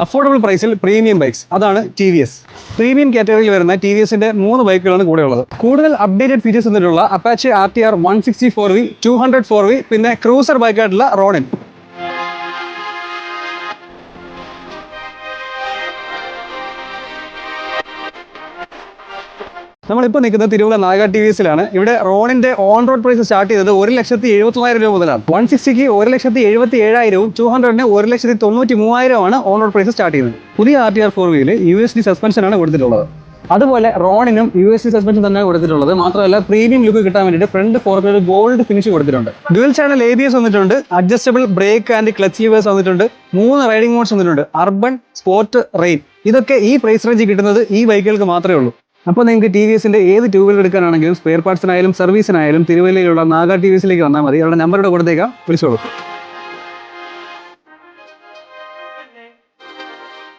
Affordable പ്രൈസിൽ premium bikes, അതാണ് T V S. Premium കാറ്റഗറിയിൽ വരുന്ന ടി വി എസിന്റെ 3 ബൈക്കുകളാണ് കൂടെ ഉള്ളത്. കൂടുതൽ അപ്ഡേറ്റഡ് ഫീച്ചേഴ്സ് എന്നിട്ടുള്ള അപ്പാച്ചെ RTR 164V, 204V, പിന്നെ ക്രൂസർ ബൈക്കായിട്ടുള്ള റോണിൻ. നമ്മളിപ്പോൾ നിൽക്കുന്നത് തിരുവല്ല നാഗ ടി വി എസിലാണ്. ഇവിടെ റോണിന്റെ ഓൺ റോഡ് പ്രൈസ് സ്റ്റാർട്ട് ചെയ്തത് 1,70,70,000 രൂപ മുതലാണ്. 160ക്ക് 1,77,000, 200ന് 1,93,000 ഓൺ റോഡ് പ്രൈസ് സ്റ്റാർട്ട് ചെയ്യുന്നത്. പുതിയ RTR 4Vയിൽ USD സസ്പെൻഷൻ ആണ് കൊടുത്തിട്ടുള്ളത്. അതുപോലെ റോണിനും USD സസ്പെൻഷൻ തന്നെ കൊടുത്തിട്ടുള്ളത്. മാത്രമല്ല പ്രീമിയം ലുക്ക് കിട്ടാൻ വേണ്ടിയിട്ട് ഫ്രണ്ട് ഫോർക്കിൽ ഗോൾഡ് ഫിനിഷ് കൊടുത്തിട്ടുണ്ട്. ഡ്യുവൽ ചാനൽ ABS വന്നിട്ടുണ്ട്. Adjustable brake and clutch levers വന്നിട്ടുണ്ട്. 3 റൈഡിംഗ് മോഡ്സ് വന്നിട്ടുണ്ട്: അർബൻ, സ്പോർട്ട്, റെയിൻ. ഇതൊക്കെ ഈ പ്രൈസ് റേഞ്ചിൽ കിട്ടുന്നത് ഈ ബൈക്കുകൾക്ക് മാത്രമേ ഉള്ളൂ. അപ്പോൾ നിങ്ങൾക്ക് ടി വി എസിന്റെ ഏത് ടൂ വീലർ എടുക്കാനാണെങ്കിലും സ്പെയർ പാർട്സിനായാലും സർവീസിനായാലും തിരുവല്ലയിലുള്ള നാഗ ടി വി എസിലേക്ക് വന്നാൽ മതി. അവരുടെ നമ്പർ ഇവിടെ കൊടുത്തേക്കാം, വിളിച്ചോളൂ.